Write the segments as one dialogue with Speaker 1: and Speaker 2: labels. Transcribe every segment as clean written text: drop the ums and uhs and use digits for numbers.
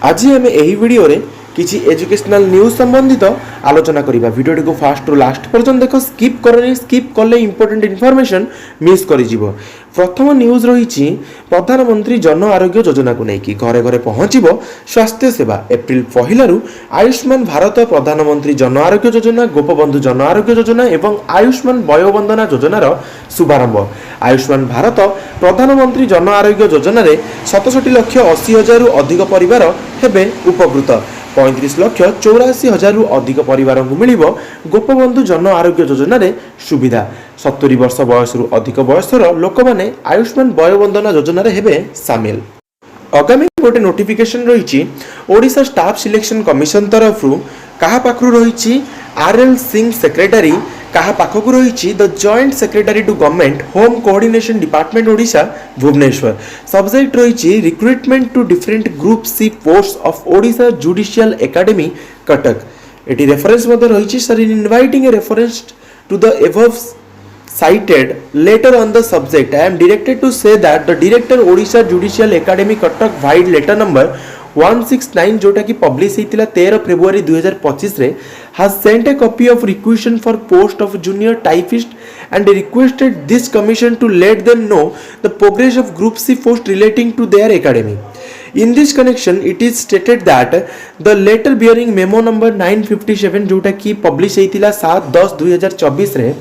Speaker 1: आज आम यही वीडियो रे किसी एजुकेशनल न्यूज संबंधित आलोचना करिबा। वीडियो को फास्ट टू लास्ट पर्यंत देख, स्किप करनी। स्किप कले इंपोर्टेंट इनफॉरमेशन मिस कर जीवो। प्रथम न्यूज रही प्रधानमंत्री जन आरोग्य योजना को लेकिन घरे घरे पहुंचबो स्वास्थ्य सेवा। एप्रिल 1 आयुष्मान भारत प्रधानमंत्री जन आरोग्य योजना, गोपबंधु जन आरोग्य योजना एवं आयुष्मान वयोवंदना योजनार शुभारंभ। आयुष्मान भारत प्रधानमंत्री जन आरोग्य योजना रे 67,80,000 अधिक परिवार हेबे उपकृत। 35,84,000 अधिक परिवार को मिल गोपबंधु जन आरोग्य योजना रे सुविधा। 70 वर्ष बयस अधिक बयसर लोक माने आयुष्मान वयोवंदना योजना रे हेबे सामिल। आगामी गोटे नोटिफिकेशन रही ओडिशा स्टाफ सिलेक्शन कमिशन तरफ कहा पाखु रही आरएल सिंह सेक्रेटरी, कहा पाखु रही the joint secretary to government home coordination department Odisha Bhubaneswar. Subject रही recruitment to different group C post of Odisha judicial academy Cuttack. At reference रही sir in inviting a reference to the above cited later on the subject, I am directed to say that the director Odisha Judicial Academy Cuttack vide letter number 169 जोटा कि publish होता 13 February 2025 रे has sent a copy of requisition for post of junior typist and requested this commission to let them know the progress of group C post relating to their academy. In this connection, it is stated that the letter bearing memo number 957 जोटा कि publish होता 7/10/2024 रे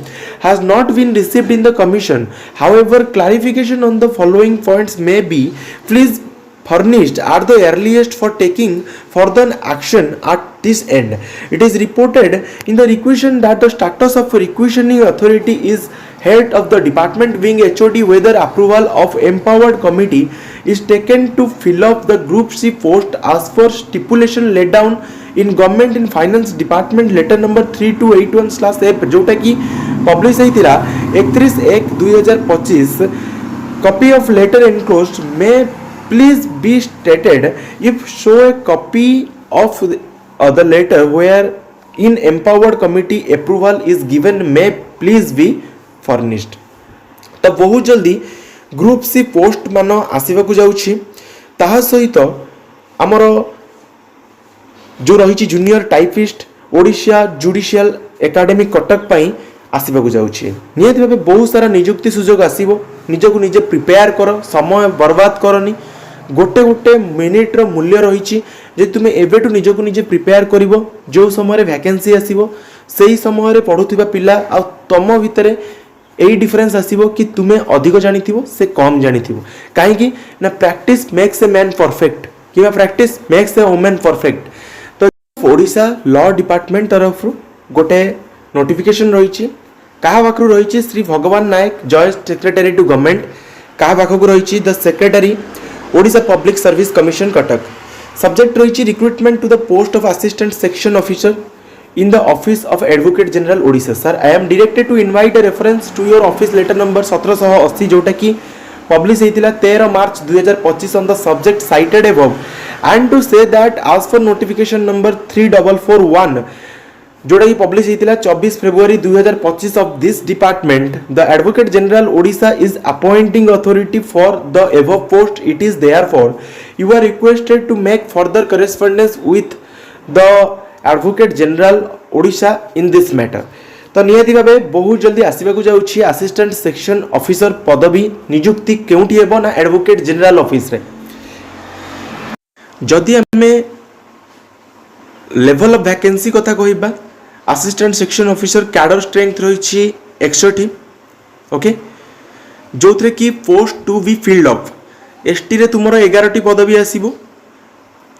Speaker 1: has not been received in the commission. However, clarification on the following points may be please furnished at the earliest for taking further action at this end. It is reported in the requisition that the status of requisitioning authority is head of the department being HOD whether approval of empowered committee is taken to fill up the group C post as per stipulation laid down in government in finance department letter number 3281/F जोटा कि publish होता 31/1/2025. Copy of letter enclosed may please be stated if show a copy of the letter where in empowered committee approval is given may please be furnished. तो बहुत जल्दी group C post मान आसवाक जाउछि। ताहा सहित आमर जो रही junior typist Odisha judicial academy Cuttack पई आसवाक जाउछि। नियति भाबे बहुत सारा नियुक्ति सुजोग आसीबो। निजको निजे प्रिपेयर कर, समय बर्बाद करनी। गोटे गोटे मिनिट्र मूल्य रही जे तुमे एवेटू निजको निजे प्रिपेयर करिवो। जो समय वैकेंसी आसीबो सेही समय पढ़ुथिबा पिला आ तम भितरे यही डिफरेंस आसीबो कि तुमे अधिक जानिथिबो से कम जानिथिबो। काहेकि ना practice makes a man perfect कि practice makes a women perfect. तो ओडिशा लॉ डिपार्टमेंट तरफ गोटे नोटिफिकेशन रही कहा पाखु रही Shri Bhagwan Nayak joint secretary to government. कहा पाखु रही the secretary Odisha public service commission Cuttack. Subject रही recruitment to the post of assistant section officer in the office of Advocate General Odisha. Sir, I am directed to invite a reference to your office letter number 1780 जोटा कि publish होता 13 March 2025 on the subject cited above and to say that as for notification number 3441 जोटा कि publish होता 24 February 2025 of this department, the Advocate General Odisha is appointing authority for the above post. It is therefore you are requested to make further correspondence with the advocate general Odisha in this matter. तो निहाती भावे बहुत जल्दी आसवाक जाउछि assistant section officer पदवी नियुक्ति केउठी हेबो ना advocate general office रे। जदि हमें लेवल ऑफ वैकेंसी कथा कहिबा assistant section officer cadre strength रही 61। ओके, जो थे कि post to be filled of ST रे तुमरो 11टी पदवी आसीबो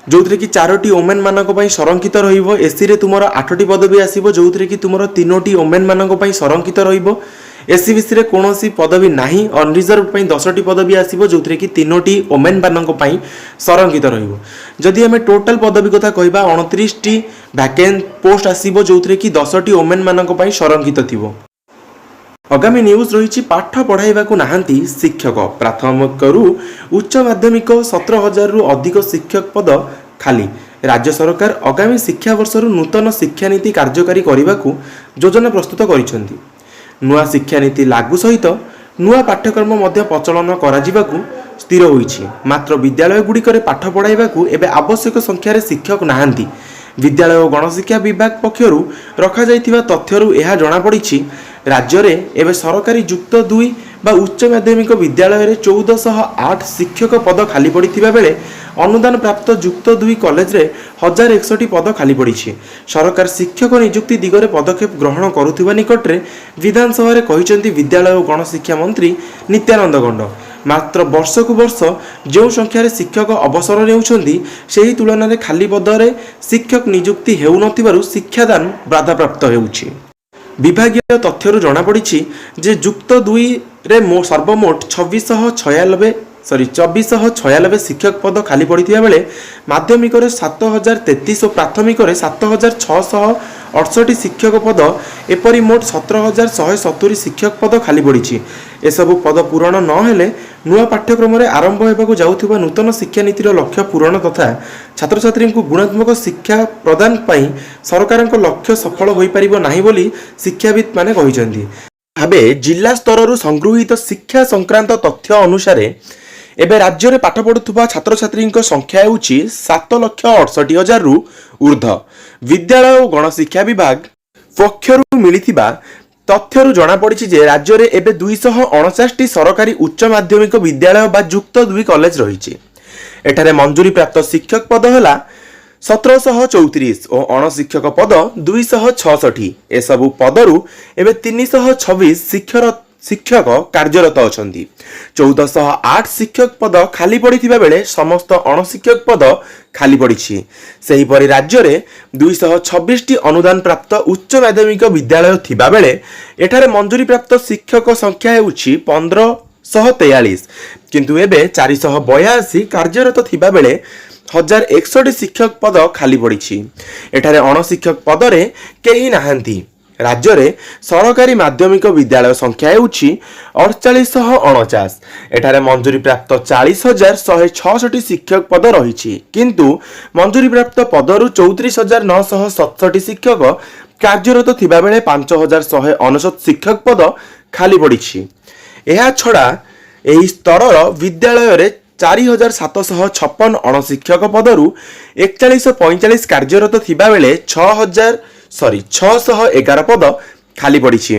Speaker 1: जो थे कि 4टी ओमेन मानक पई संरक्षित रहिबो। एससी रे तुमरो 8टी पदवी आसीबो जो थे कि तुमरो 3टी ओमेन मानक पई संरक्षित रहिबो। एससी बीसी रे कोनोसी पदवी नाही। अनरिजर्व पई 10टी पदवी आसीबो जो थे कि 3टी ओमेन मानक पई संरक्षित रहिबो। जदि हमें टोटल पदवी कथा कहिबा 29टी वैकेंट पोस्ट आसीबो जो थे कि 10टी ओमेन मानक पई संरक्षित थिबो। आगामी न्यूज रही पाठ पढ़ाइबा नाहांती शिक्षक। प्राथमिक रु उच्च माध्यमिक 17,000 रु अधिक शिक्षक पद खाली। राज्य सरकार आगामी शिक्षा वर्ष नूतन शिक्षानीति कार्यकारी करने को योजना प्रस्तुत कर नुआ शिक्षानीति लागू सहित नुआ पाठ्यक्रम प्रचलन करा ସ୍ଥିର ହୋଇଛି। ମାତ୍ର ବିଦ୍ୟାଳୟଗୁଡ଼ିକରେ ପାଠ ପଢ଼ାଇବାକୁ ଏବେ ଆବଶ୍ୟକ ସଂଖ୍ୟାରେ ଶିକ୍ଷକ ନାହାନ୍ତି। ବିଦ୍ୟାଳୟ ଓ ଗଣଶିକ୍ଷା ବିଭାଗ ପକ୍ଷରୁ ରଖାଯାଇଥିବା ତଥ୍ୟରୁ ଏହା ଜଣାପଡ଼ିଛି, ରାଜ୍ୟରେ ଏବେ ସରକାରୀ ଯୁକ୍ତ 2 ବା ଉଚ୍ଚ ମାଧ୍ୟମିକ ବିଦ୍ୟାଳୟରେ 1408 ଶିକ୍ଷକ ପଦ ଖାଲି ପଡ଼ିଥିବା ବେଳେ ଅନୁଦାନ ପ୍ରାପ୍ତ ଯୁକ୍ତ 2 କଲେଜରେ 1061 ପଦ ଖାଲି ପଡ଼ିଛି। ସରକାର ଶିକ୍ଷକ ନିଯୁକ୍ତି ଦିଗରେ ପଦକ୍ଷେପ ଗ୍ରହଣ କରୁଥିବା ନିକଟରେ ବିଧାନସଭାରେ କହିଛନ୍ତି ବିଦ୍ୟାଳୟ ଓ ଗଣଶିକ୍ଷା ମନ୍ତ୍ରୀ ନିତ୍ୟାନନ୍ଦ ଗଣ୍ଡ। ମାତ୍ର ବର୍ଷକୁ ବର୍ଷ ଯେଉଁ ସଂଖ୍ୟାରେ ଶିକ୍ଷକ ଅବସର ନେଉଛନ୍ତି, ସେହି ତୁଳନାରେ ଖାଲି ପଦରେ ଶିକ୍ଷକ ନିଯୁକ୍ତି ହେଉନଥିବାରୁ ଶିକ୍ଷାଦାନ ବାଧାପ୍ରାପ୍ତ ହେଉଛି। ବିଭାଗୀୟ ତଥ୍ୟରୁ ଜଣାପଡ଼ିଛି ଯେ ଯୁକ୍ତ 2ରେ ସର୍ବମୋଟ 2496 ଶିକ୍ଷକ ପଦ ଖାଲି ପଡ଼ିଥିବା ବେଳେ ମାଧ୍ୟମିକରେ 7033 ଓ ପ୍ରାଥମିକରେ 7668 ଶିକ୍ଷକ ପଦ, ଏପରି ମୋଟ 17170 ଶିକ୍ଷକ ପଦ ଖାଲି ପଡ଼ିଛି। ଏସବୁ ପଦ ପୂରଣ ନହେଲେ ନୂଆ ପାଠ୍ୟକ୍ରମରେ ଆରମ୍ଭ ହେବାକୁ ଯାଉଥିବା ନୂତନ ଶିକ୍ଷାନୀତିର ଲକ୍ଷ୍ୟ ପୂରଣ ତଥା ଛାତ୍ରଛାତ୍ରୀଙ୍କୁ ଗୁଣାତ୍ମକ ଶିକ୍ଷା ପ୍ରଦାନ ପାଇଁ ସରକାରଙ୍କ ଲକ୍ଷ୍ୟ ସଫଳ ହୋଇପାରିବ ନାହିଁ ବୋଲି ଶିକ୍ଷାବିତ୍ମାନେ କହିଛନ୍ତି। ଭାବେ ଜିଲ୍ଲା ସ୍ତରରୁ ସଂଗୃହୀତ ଶିକ୍ଷା ସଂକ୍ରାନ୍ତ ତଥ୍ୟ ଅନୁସାରେ ଏବେ ରାଜ୍ୟରେ ପାଠ ପଢୁଥିବା ଛାତ୍ରଛାତ୍ରୀଙ୍କ ସଂଖ୍ୟା ହେଉଛି 7,68,000ରୁ ଉର୍ଦ୍ଧ୍ୱ। ବିଦ୍ୟାଳୟ ଓ ଗଣଶିକ୍ଷା ବିଭାଗ ପକ୍ଷରୁ ମିଳିଥିବା ତଥ୍ୟରୁ ଜଣାପଡ଼ିଛି ଯେ ରାଜ୍ୟରେ ଏବେ 249ଟି ସରକାରୀ ଉଚ୍ଚ ମାଧ୍ୟମିକ ବିଦ୍ୟାଳୟ ବା ଯୁକ୍ତ 2 କଲେଜ ରହିଛି। ଏଠାରେ ମଞ୍ଜୁରୀ ପ୍ରାପ୍ତ ଶିକ୍ଷକ ପଦ ହେଲା 1734 ଓ ଅଣଶିକ୍ଷକ ପଦ 266। ଏସବୁ ପଦରୁ ଏବେ 326 ଶିକ୍ଷକ କାର୍ଯ୍ୟରତ ଅଛନ୍ତି। 1408 ଶିକ୍ଷକ ପଦ ଖାଲି ପଡ଼ିଥିବା ବେଳେ ସମସ୍ତ ଅଣଶିକ୍ଷକ ପଦ ଖାଲି ପଡ଼ିଛି। ସେହିପରି ରାଜ୍ୟରେ 226ଟି ଅନୁଦାନ ପ୍ରାପ୍ତ ଉଚ୍ଚ ମାଧ୍ୟମିକ ବିଦ୍ୟାଳୟ ଥିବା ବେଳେ ଏଠାରେ ମଞ୍ଜୁରୀ ପ୍ରାପ୍ତ ଶିକ୍ଷକ ସଂଖ୍ୟା ହେଉଛି 1543, କିନ୍ତୁ ଏବେ 482 କାର୍ଯ୍ୟରତ ଥିବା ବେଳେ 1061 ଶିକ୍ଷକ ପଦ ଖାଲି ପଡ଼ିଛି। ଏଠାରେ ଅଣଶିକ୍ଷକ ପଦରେ କେହି ନାହାନ୍ତି। ରାଜ୍ୟରେ ସରକାରୀ ମାଧ୍ୟମିକ ବିଦ୍ୟାଳୟ ସଂଖ୍ୟା ହେଉଛି 4849। ଏଠାରେ ମଞ୍ଜୁରୀ ପ୍ରାପ୍ତ 40,166 ଶିକ୍ଷକ ପଦ ରହିଛି, କିନ୍ତୁ ମଞ୍ଜୁରୀ ପ୍ରାପ୍ତ ପଦରୁ 34,967 ଶିକ୍ଷକ କାର୍ଯ୍ୟରତ ଥିବାବେଳେ 5,199 ଶିକ୍ଷକ ପଦ ଖାଲି ପଡ଼ିଛି। ଏହାଛଡ଼ା ଏହି ସ୍ତରର ବିଦ୍ୟାଳୟରେ 4,756 ଅଣଶିକ୍ଷକ ପଦରୁ 4145 କାର୍ଯ୍ୟରତ ଥିବାବେଳେ 611 ପଦ ଖାଲି ପଡ଼ିଛି।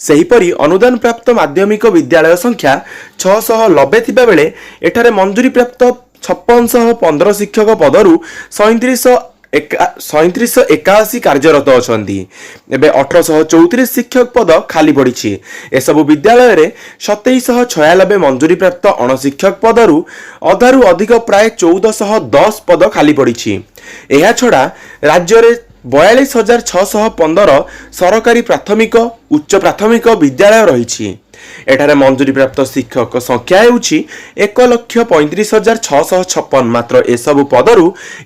Speaker 1: ସେହିପରି ଅନୁଦାନ ପ୍ରାପ୍ତ ମାଧ୍ୟମିକ ବିଦ୍ୟାଳୟ ସଂଖ୍ୟା 690 ଥିବାବେଳେ ଏଠାରେ ମଞ୍ଜୁରୀ ପ୍ରାପ୍ତ 5615 ଶିକ୍ଷକ ପଦରୁ 3781 କାର୍ଯ୍ୟରତ ଅଛନ୍ତି। ଏବେ 1834 ଶିକ୍ଷକ ପଦ ଖାଲି ପଡ଼ିଛି। ଏସବୁ ବିଦ୍ୟାଳୟରେ 2796 ମଞ୍ଜୁରୀ ପ୍ରାପ୍ତ ଅଣଶିକ୍ଷକ ପଦରୁ ଅଧାରୁ ଅଧିକ ପ୍ରାୟ 1410 ପଦ ଖାଲି ପଡ଼ିଛି। ଏହାଛଡ଼ା ରାଜ୍ୟରେ 42,615 ସରକାରୀ ପ୍ରାଥମିକ ଉଚ୍ଚ ପ୍ରାଥମିକ ବିଦ୍ୟାଳୟ ରହିଛି। ଏଠାରେ ମଞ୍ଜୁରୀ ପ୍ରାପ୍ତ ଶିକ୍ଷକ ସଂଖ୍ୟା ହେଉଛି 1,35,656। ମାତ୍ର ଏସବୁ ପଦରୁ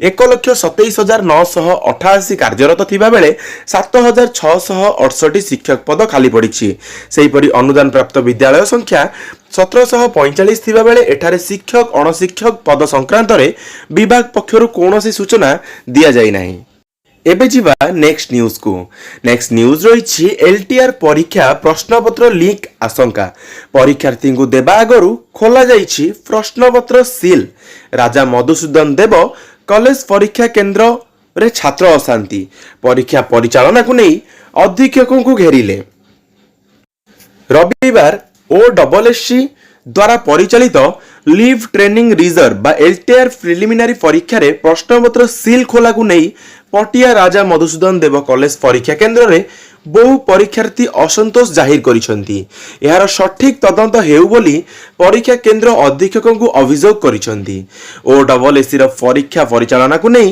Speaker 1: 1,27,988 କାର୍ଯ୍ୟରତ ଥିବାବେଳେ 7,668 ଶିକ୍ଷକ ପଦ ଖାଲି ପଡ଼ିଛି। ସେହିପରି ଅନୁଦାନ ପ୍ରାପ୍ତ ବିଦ୍ୟାଳୟ ସଂଖ୍ୟା 1745 ଥିବାବେଳେ ଏଠାରେ ଶିକ୍ଷକ ଅଣଶିକ୍ଷକ ପଦ ସଂକ୍ରାନ୍ତରେ ବିଭାଗ ପକ୍ଷରୁ କୌଣସି ସୂଚନା ଦିଆଯାଇନାହିଁ। ଏବେ ଯିବା ନେକ୍ସଟ ନ୍ୟୁଜକୁ। ନେକ୍ସଟ ନ୍ୟୁଜ ରହିଛି LTR ପରୀକ୍ଷା ପ୍ରଶ୍ନପତ୍ର ଲିକ୍ ଆଶଙ୍କା। ପରୀକ୍ଷାର୍ଥୀଙ୍କୁ ଦେବା ଆଗରୁ ଖୋଲାଯାଇଛି ପ୍ରଶ୍ନପତ୍ର ସିଲ୍। ରାଜା ମଧୁସୂଦନ ଦେବ କଲେଜ ପରୀକ୍ଷା କେନ୍ଦ୍ରରେ ଛାତ୍ର ଅଶାନ୍ତି। ପରୀକ୍ଷା ପରିଚାଳନାକୁ ନେଇ ଅଧୀକ୍ଷକଙ୍କୁ ଘେରିଲେ। ରବିବାର OSSC ଦ୍ୱାରା ପରିଚାଳିତ ଲିଭ୍ ଟ୍ରେନିଂ ରିଜର୍ଭ ବା LTR ପ୍ରିଲିମିନାରୀ ପରୀକ୍ଷାରେ ପ୍ରଶ୍ନପତ୍ର ସିଲ୍ ଖୋଲାକୁ ନେଇ ପଟିଆ ରାଜା ମଧୁସୂଦନ ଦେବ କଲେଜ ପରୀକ୍ଷା କେନ୍ଦ୍ରରେ ବହୁ ପରୀକ୍ଷାର୍ଥୀ ଅସନ୍ତୋଷ ଜାହିର କରିଛନ୍ତି। ଏହାର ସଠିକ୍ ତଦନ୍ତ ହେଉ ବୋଲି ପରୀକ୍ଷା କେନ୍ଦ୍ର ଅଧୀକ୍ଷକଙ୍କୁ ଅଭିଯୋଗ କରିଛନ୍ତି। OSSCର ପରୀକ୍ଷା ପରିଚାଳନାକୁ ନେଇ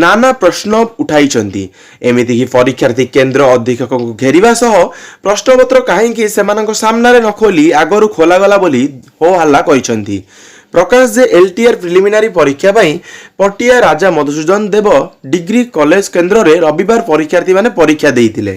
Speaker 1: ନାନା ପ୍ରଶ୍ନ ଉଠାଇଛନ୍ତି। ଏମିତିକି ପରୀକ୍ଷାର୍ଥୀ କେନ୍ଦ୍ର ଅଧୀକ୍ଷକଙ୍କୁ ଘେରିବା ସହ ପ୍ରଶ୍ନପତ୍ର କାହିଁକି ସେମାନଙ୍କ ସାମ୍ନାରେ ନ ଖୋଲି ଆଗରୁ ଖୋଲାଗଲା ବୋଲି ହୋ ହଲ୍ଲା କରିଛନ୍ତି। ପ୍ରକାଶ ଯେ LTR ପ୍ରିଲିମିନାରୀ ପରୀକ୍ଷା ପାଇଁ ପଟିଆ ରାଜା ମଧୁସୂଦନ ଦେବ ଡିଗ୍ରୀ କଲେଜ କେନ୍ଦ୍ରରେ ରବିବାର ପରୀକ୍ଷାର୍ଥୀମାନେ ପରୀକ୍ଷା ଦେଇଥିଲେ।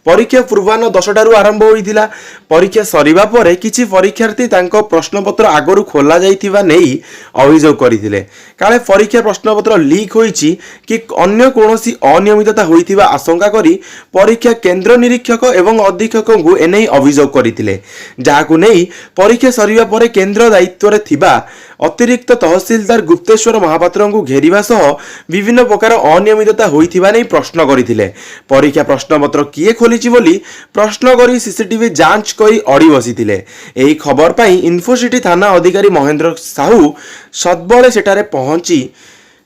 Speaker 1: परीक्षा पूर्वाह्न 10टारू आरंभ होइथिला। परीक्षा सरिबा परे किछि परीक्षार्थी तांको प्रश्नपत्र आगरु खोला जाइथिबा नेई अभियोग करिथिले। काले परीक्षा प्रश्नपत्र लीक होइछि कि अन्य कोनोसी अनियमितता होइथिबा आशंका करी परीक्षा केंद्र निरीक्षक एवं अधीक्षकଙ୍କୁ एनै अभियोग करिथिले, जाहाकु नेई परीक्षा सरिबा परे केंद्र दायित्व रे थिबा अतिरिक्त तहसीलदार गुप्तेश्वर महापात्रଙ୍କୁ घेरिबा सह विभिन्न प्रकार अनियमितता होइथिबा नै प्रश्न करिथिले। परीक्षा प्रश्नपत्र किए खोलिछि बोली प्रश्न करी सीसीटीवी जांच करी अड़ी बसिथिले। एही खबर पाई इन्फोसिटी थाना अधिकारी महेंद्र साहू सद्बळे सेठारे पहुंची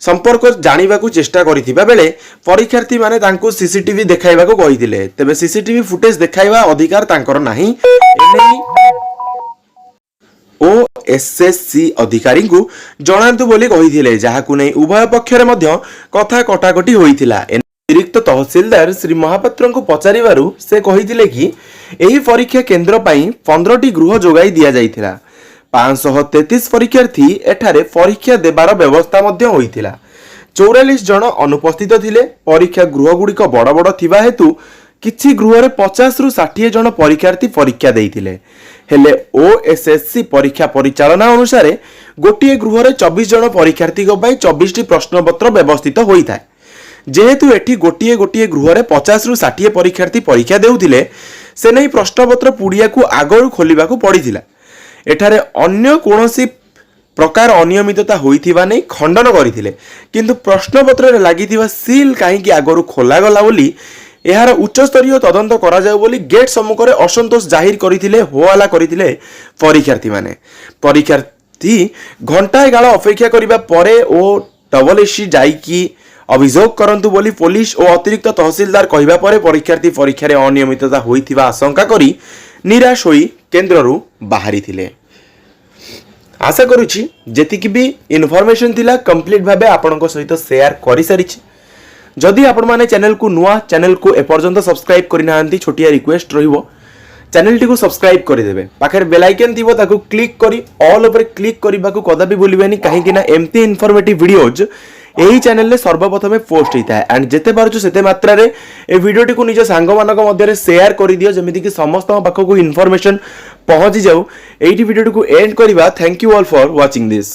Speaker 1: संपर्क जानिबाकू चेष्टा करिथिबा बेले परीक्षार्थी माने तांकू सीसीटीवी देखाइबाकू कहिथिले। तेबे सीसीटीवी फुटेज देखाइबा अधिकार तांकर नाही। एनै ओएसएससी अधिकारी को जणांतु बोली कहिथिले, जाहाकू नै उभय पक्षरे मध्य कथा कटाकटी होइथिला। अतिरिक्त तहसीलदार श्री महापात्र को पचारिबारु से कहिथिले कि एही परीक्षा केंद्र पई 15टी गृह जोगाई दिया जाइथिला। 533 परीक्षार्थी एठारे परीक्षा देबार व्यवस्था मध्य होइथिला। 44 जन अनुपस्थित थिले। परीक्षा गृह गुड़िक बड़ बड़ थिबा हेतु किछि गृह रे 50 रु 60 जन परीक्षार्थी परीक्षा देइथिले। हेले ओएसएससी परीक्षा परिचालना अनुसार गोटिए गृह रे 24 जन परीक्षार्थी को पई 24टी प्रश्नपत्र व्यवस्थित होइथाय। जेहेतु एठी गोटिए गोटिए गृह रे 50 रु 60 परीक्षार्थी परीक्षा देउथिले, से नै प्रश्नपत्र पुड़िया को आगरु खोलिबाकू पड़िथिला। एठारे अन्य कोनोसी प्रकार अनियमितता होइथिबा नै खंडन करिथिले, किंतु प्रश्नपत्र रे लागिथिबा सील काहेकि आगरु खोला गला बोली एहार उच्चस्तरीय तदंत करा जाउ बोली गेट सम्मुखरे असंतोष जाहिर करिथिले, होआला करिथिले परीक्षार्थी माने। परीक्षार्थी घंटाए गाळ अपेक्षा करिबा परे ओ डबल एससी जाइकी अभियोग करंतु बोली पुलिस और अतिरिक्त तहसीलदार कहिबा परे परीक्षार्थी परीक्षा रे अनियमितता होइथिबा आशंका करी निराश होई केंद्ररू बाहरी थिले। आशा करूछि जेतिकि भी इन्फॉर्मेशन थिला कंप्लीट भाबे आपनक सहित शेयर करि सारिछि। जदि आपण माने चैनल को नुआ चैनल को एपर्यंत सब्सक्राइब करि नाहंती, छोटिया रिक्वेस्ट रहिबो चैनल टी को सब्सक्राइब कर देबे। पाखर बेल आइकन थिबो ताको क्लिक करी ऑल ऊपर क्लिक करबाकू कदापि भूलिबेनी, काहेकि ना एमती इन्फॉर्मेटिव वीडियोज एही चैनल रे सर्वप्रथमे पोस्ट होता है। एंड जेते पारुछु सेते मात्रा रे ए वीडियो टी को निज सांग मानक मध्य रे शेयर करि दियो, जेमिति कि समस्त पाखकू इन्फॉर्मेशन पहुंची जाऊ। एही वीडियो टी को एंड करबा। Thank you all for watching this.